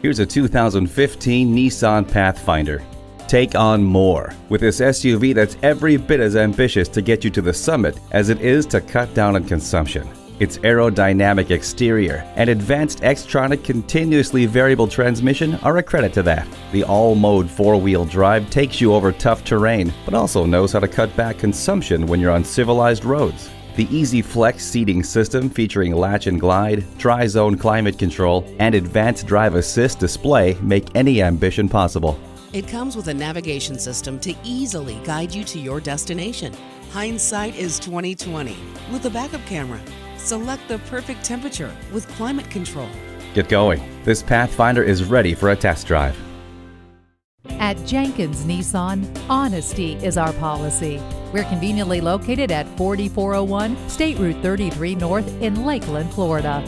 Here's a 2015 Nissan Pathfinder. Take on more with this SUV that's every bit as ambitious to get you to the summit as it is to cut down on consumption. Its aerodynamic exterior and advanced Xtronic continuously variable transmission are a credit to that. The all-mode four-wheel drive takes you over tough terrain, but also knows how to cut back consumption when you're on civilized roads. The Easy Flex seating system featuring latch and glide, tri-zone climate control, and advanced drive assist display make any ambition possible. It comes with a navigation system to easily guide you to your destination. Hindsight is 20/20 with a backup camera. Select the perfect temperature with climate control. Get going. This Pathfinder is ready for a test drive. At Jenkins Nissan, honesty is our policy. We're conveniently located at 4401 State Route 33 North in Lakeland, Florida.